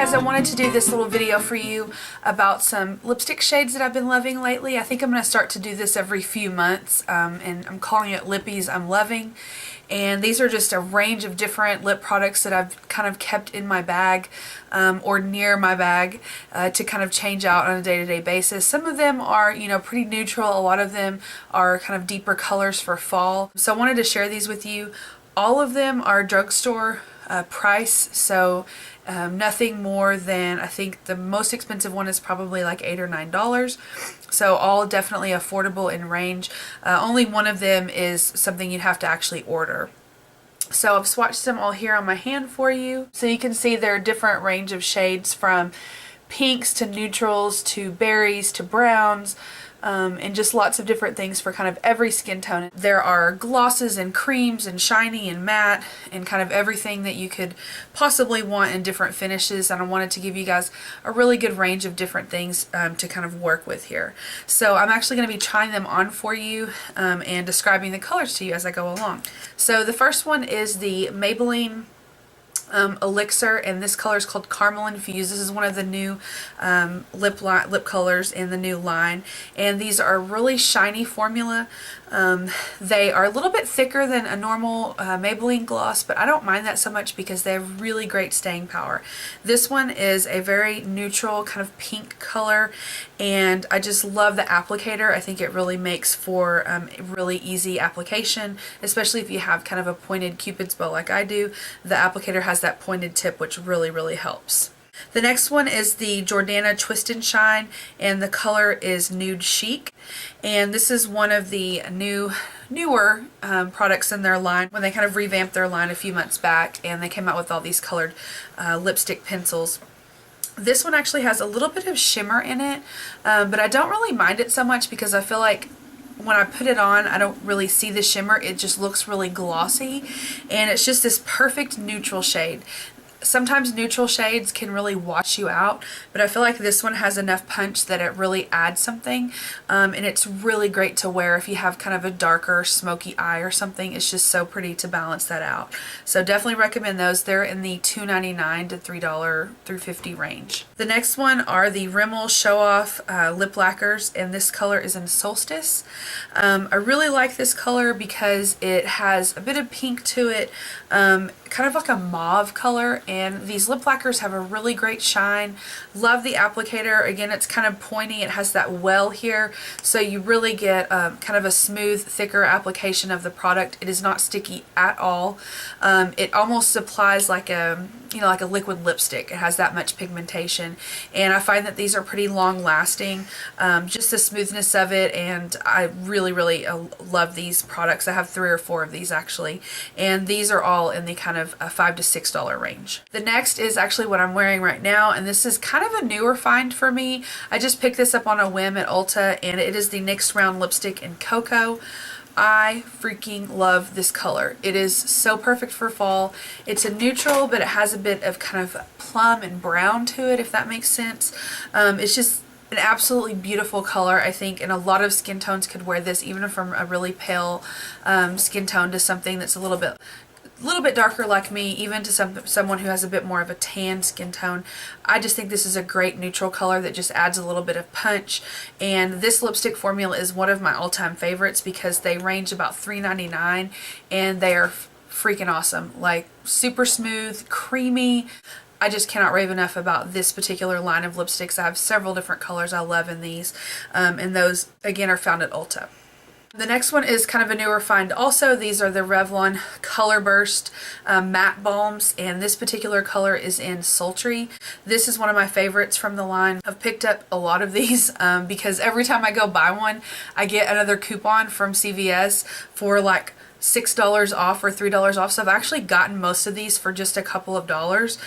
guys, I wanted to do this little video for you about some lipstick shades that I've been loving lately. I think I'm going to start to do this every few months, and I'm calling it Lippies I'm Loving. And these are just a range of different lip products that I've kind of kept in my bag or near my bag to kind of change out on a day-to-day basis. Some of them are, you know, pretty neutral. A lot of them are kind of deeper colors for fall. So I wanted to share these with you. All of them are drugstore price, so nothing more than, I think the most expensive one is probably like $8 or $9. So all definitely affordable in range. Only one of them is something you'd have to actually order. So I've swatched them all here on my hand for you. So you can see there are different range of shades from pinks to neutrals to berries to browns. And just lots of different things for kind of every skin tone. There are glosses and creams and shiny and matte and kind of everything that you could possibly want in different finishes, and I wanted to give you guys a really good range of different things to kind of work with here. So I'm actually going to be trying them on for you and describing the colors to you as I go along. So the first one is the Maybelline Elixir, and this color is called Caramel Infused. This is one of the new lip colors in the new line, and these are really shiny formula. They are a little bit thicker than a normal Maybelline gloss, but I don't mind that so much because they have really great staying power. This one is a very neutral kind of pink color, and I just love the applicator. I think it really makes for really easy application, especially if you have kind of a pointed cupid's bow like I do. The applicator has that pointed tip, which really helps. The next one is the Jordana Twist and Shine, and the color is Nude Chic, and this is one of the newer products in their line when they kind of revamped their line a few months back, and they came out with all these colored lipstick pencils. This one actually has a little bit of shimmer in it, but I don't really mind it so much because I feel like when I put it on, I don't really see the shimmer. It just looks really glossy, and it's just this perfect neutral shade. Sometimes neutral shades can really wash you out, but I feel like this one has enough punch that it really adds something, and it's really great to wear if you have kind of a darker smoky eye or something. It's just so pretty to balance that out. So definitely recommend those. They're in the $2.99 to $3.50 range. The next one are the Rimmel Show Off Lip Lacquers, and this color is in Solstice. I really like this color because it has a bit of pink to it, kind of like a mauve color, and these lip lacquers have a really great shine. Love the applicator. Again, it's kind of pointy. It has that well here, so you really get kind of a smooth, thicker application of the product. It is not sticky at all. It almost applies like a, you know, like a liquid lipstick. It has that much pigmentation, and I find that these are pretty long lasting. Just the smoothness of it, and I really love these products. I have 3 or 4 of these actually, and these are all in the kind of $5 to $6 range. The next is actually what I'm wearing right now, and this is kind of a newer find for me. I just picked this up on a whim at Ulta, and it is the NYX Round Lipstick in Cocoa. I freaking love this color. It is so perfect for fall. It's a neutral, but it has a bit of kind of plum and brown to it, if that makes sense. It's just an absolutely beautiful color, I think, and a lot of skin tones could wear this, even from a really pale skin tone to something that's a little bit darker like me, even to someone who has a bit more of a tan skin tone. I just think this is a great neutral color that just adds a little bit of punch, and this lipstick formula is one of my all-time favorites because they range about $3.99, and they are freaking awesome. Like, super smooth, creamy. I just cannot rave enough about this particular line of lipsticks. I have several different colors I love in these, and those again are found at Ulta. The next one is kind of a newer find also. These are the Revlon Color Burst matte balms, and this particular color is in Sultry. This is one of my favorites from the line. I've picked up a lot of these because every time I go buy one, I get another coupon from CVS for like $6 off or $3 off. So I've actually gotten most of these for just a couple of dollars,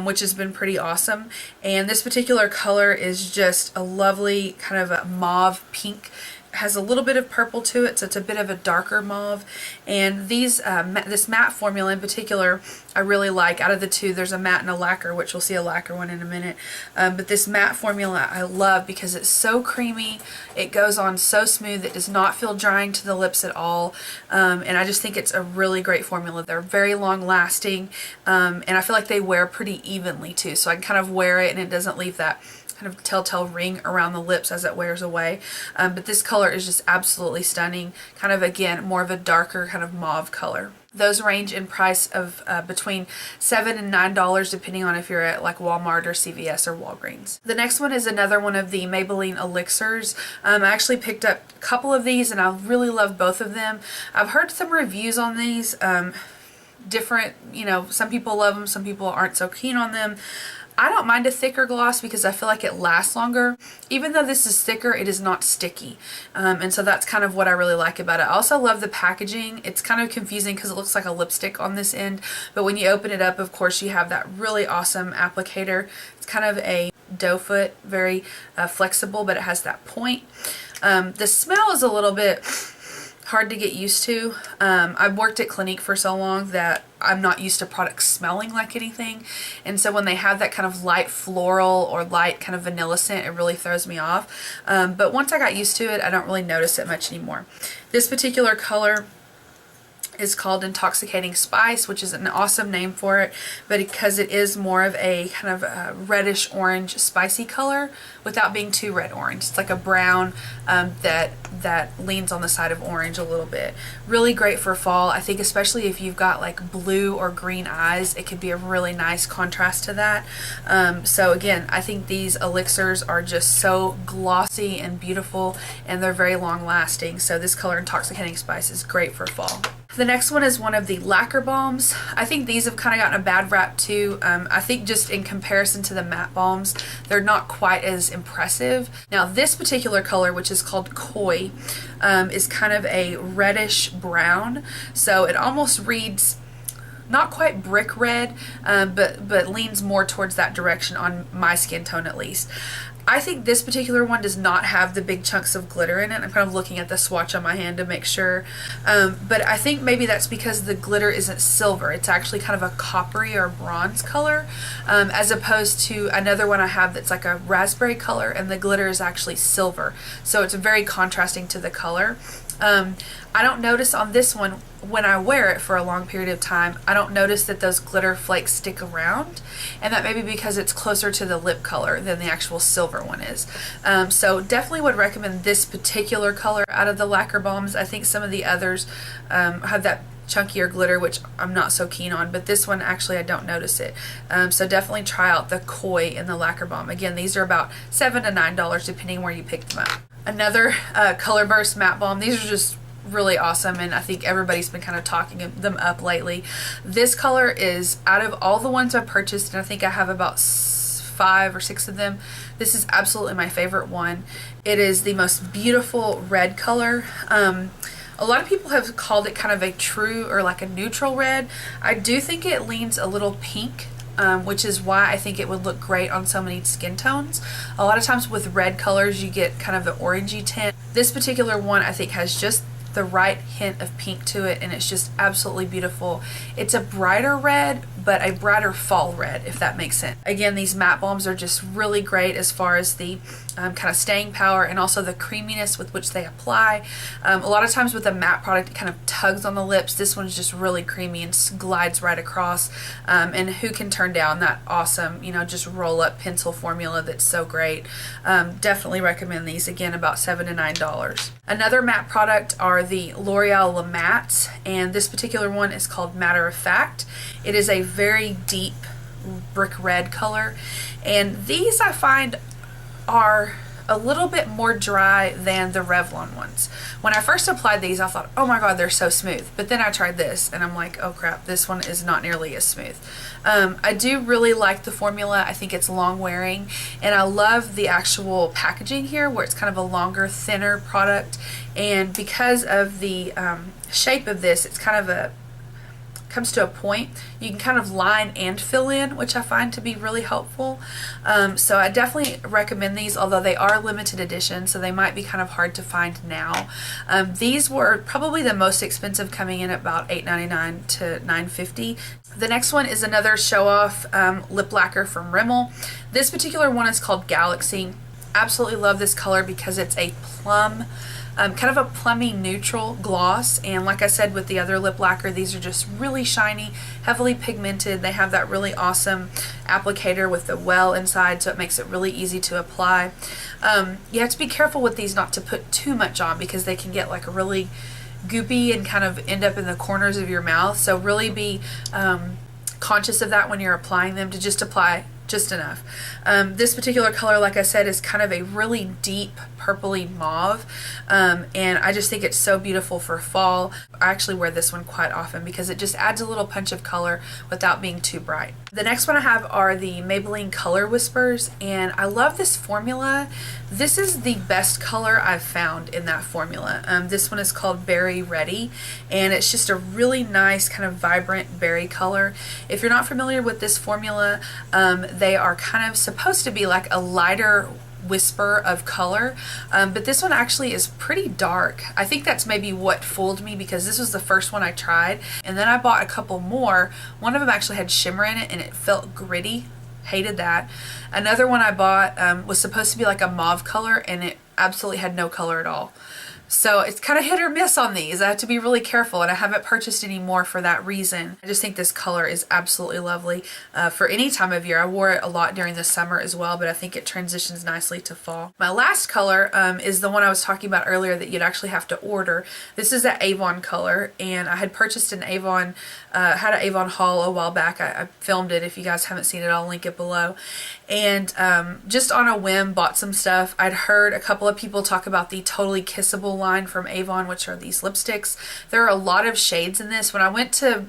which has been pretty awesome. And this particular color is just a lovely kind of a mauve pink has a little bit of purple to it, so it's a bit of a darker mauve. And these this matte formula in particular I really like. Out of the two, there's a matte and a lacquer, which we'll see a lacquer one in a minute. But this matte formula I love because it's so creamy. It goes on so smooth. It does not feel drying to the lips at all. And I just think it's a really great formula. They're very long lasting, and I feel like they wear pretty evenly too. So I can kind of wear it and it doesn't leave that kind of telltale ring around the lips as it wears away. But this color is just absolutely stunning. Kind of, again, more of a darker kind of mauve color. Those range in price of between $7 and $9 depending on if you're at like Walmart or CVS or Walgreens. The next one is another one of the Maybelline Elixirs. I actually picked up a couple of these and I really love both of them. I've heard some reviews on these. Different, you know, some people love them, some people aren't so keen on them. I don't mind a thicker gloss because I feel like it lasts longer. Even though this is thicker, it is not sticky. And so that's kind of what I really like about it. I also love the packaging. It's kind of confusing because it looks like a lipstick on this end. But when you open it up, of course, you have that really awesome applicator. It's kind of a doe foot, very flexible, but it has that point. The smell is a little bit hard to get used to. I've worked at Clinique for so long that I'm not used to products smelling like anything, and so when they have that kind of light floral or light kind of vanilla scent, it really throws me off. But once I got used to it, I don't really notice it much anymore. This particular color is called Intoxicating Spice, which is an awesome name for it, but because it is more of a kind of a reddish orange spicy color without being too red orange. It's like a brown that leans on the side of orange a little bit. Really great for fall. I think especially if you've got like blue or green eyes, it could be a really nice contrast to that. So again, I think these elixirs are just so glossy and beautiful, and they're very long lasting. So this color Intoxicating Spice is great for fall. The next one is one of the lacquer balms. I think these have kind of gotten a bad rap too. I think just in comparison to the matte balms, they're not quite as impressive. Now this particular color, which is called Koi, is kind of a reddish brown. So it almost reads not quite brick red, but leans more towards that direction on my skin tone at least. I think this particular one does not have the big chunks of glitter in it. I'm kind of looking at the swatch on my hand to make sure. But I think maybe that's because the glitter isn't silver. It's actually kind of a coppery or bronze color, as opposed to another one I have that's like a raspberry color and the glitter is actually silver. So it's very contrasting to the color. I don't notice on this one, when I wear it for a long period of time, I don't notice that those glitter flakes stick around, and that may be because it's closer to the lip color than the actual silver one is. So definitely would recommend this particular color out of the lacquer balms. I think some of the others have that chunkier glitter, which I'm not so keen on, but this one actually I don't notice it. So definitely try out the Koi in the lacquer balm. Again, these are about $7 to $9 depending where you pick them up. Another Color Burst matte balm. These are just really awesome, and I think everybody's been kind of talking them up lately. This color is, out of all the ones I've purchased, and I think I have about 5 or 6 of them, this is absolutely my favorite one. It is the most beautiful red color. A lot of people have called it kind of a true or like a neutral red. I do think it leans a little pink, which is why I think it would look great on so many skin tones. A lot of times with red colors you get kind of the orangey tint. This particular one I think has just the right hint of pink to it, and it's just absolutely beautiful. It's a brighter red, but a brighter fall red, if that makes sense. Again, these matte balms are just really great as far as the kind of staying power and also the creaminess with which they apply. A lot of times with a matte product it kind of tugs on the lips. This one's just really creamy and glides right across, and who can turn down that awesome, you know, just roll up pencil formula that's so great. Definitely recommend these. Again, about $7 to $9. Another matte product are the L'Oreal La Mattes, and this particular one is called Matter of Fact. It is a very deep brick red color, and these I find are a little bit more dry than the Revlon ones. When I first applied these, I thought, oh my god, they're so smooth. But then I tried this and I'm like, oh crap, this one is not nearly as smooth. I do really like the formula. I think it's long wearing, and I love the actual packaging here where it's kind of a longer, thinner product. And because of the shape of this, it's kind of comes to a point, you can kind of line and fill in, which I find to be really helpful. So I definitely recommend these, although they are limited edition, so they might be kind of hard to find now. These were probably the most expensive, coming in at about $8.99 to $9.50. The next one is another show-off lip lacquer from Rimmel. This particular one is called Galaxy. Absolutely love this color because it's a plum, kind of a plummy neutral gloss, and like I said with the other lip lacquer, these are just really shiny, heavily pigmented. They have that really awesome applicator with the well inside, so it makes it really easy to apply. You have to be careful with these not to put too much on because they can get like really goopy and kind of end up in the corners of your mouth, so really be conscious of that when you're applying them, to just apply just enough. This particular color, like I said, is kind of a really deep purpley mauve, and I just think it's so beautiful for fall. I actually wear this one quite often because it just adds a little punch of color without being too bright. The next one I have are the Maybelline Color Whispers, and I love this formula. This is the best color I've found in that formula. This one is called Berry Ready, and it's just a really nice kind of vibrant berry color. If you're not familiar with this formula, they are kind of supposed to be like a lighter whisper of color, but this one actually is pretty dark. I think that's maybe what fooled me because this was the first one I tried, and then I bought a couple more. One of them actually had shimmer in it and it felt gritty. Hated that. Another one I bought was supposed to be like a mauve color, and it absolutely had no color at all. So it's kind of hit or miss on these. I have to be really careful, and I haven't purchased any more for that reason. I just think this color is absolutely lovely for any time of year. I wore it a lot during the summer as well, but I think it transitions nicely to fall. My last color is the one I was talking about earlier that you'd actually have to order. This is that Avon color, and I had purchased an Avon, had an Avon haul a while back. I filmed it. If you guys haven't seen it, I'll link it below. And just on a whim bought some stuff. I'd heard a couple of people talk about the Totally Kissable line from Avon, which are these lipsticks. There are a lot of shades in this. When I went to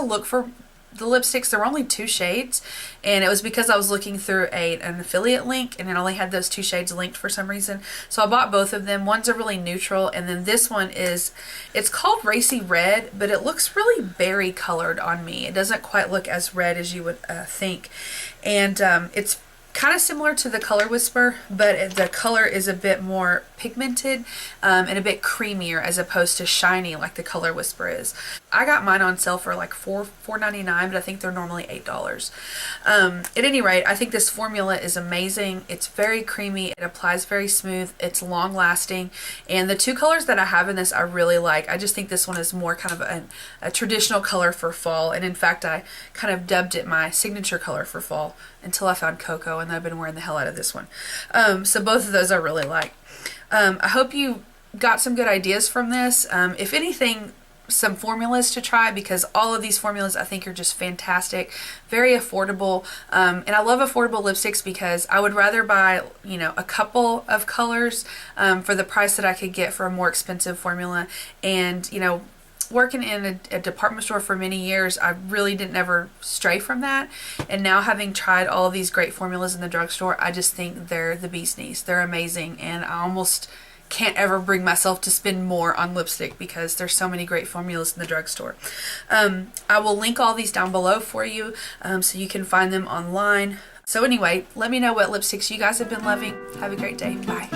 look for the lipsticks, there were only 2 shades, and it was because I was looking through an affiliate link, and it only had those 2 shades linked for some reason. So I bought both of them. One's a really neutral, and then this one it's called Racy Red, but it looks really berry colored on me. It doesn't quite look as red as you would think, and it's kind of similar to the Color Whisper, but the color is a bit more pigmented and a bit creamier as opposed to shiny like the Color Whisper is. I got mine on sale for like $4.99, but I think they're normally $8. At any rate, I think this formula is amazing. It's very creamy, it applies very smooth, it's long lasting, and the 2 colors that I have in this I really like. I just think this one is more kind of a traditional color for fall, and in fact I kind of dubbed it my signature color for fall until I found Cocoa, and I've been wearing the hell out of this one. So both of those I really like. I hope you got some good ideas from this. If anything, some formulas to try, because all of these formulas I think are just fantastic, very affordable, and I love affordable lipsticks because I would rather buy, you know, a couple of colors for the price that I could get for a more expensive formula. And you know, working in a department store for many years, I really didn't ever stray from that, and now having tried all of these great formulas in the drugstore, I just think they're the bee's knees. They're amazing, and I almost can't ever bring myself to spend more on lipstick because there's so many great formulas in the drugstore. I will link all these down below for you so you can find them online. So anyway, let me know what lipsticks you guys have been loving. Have a great day. Bye.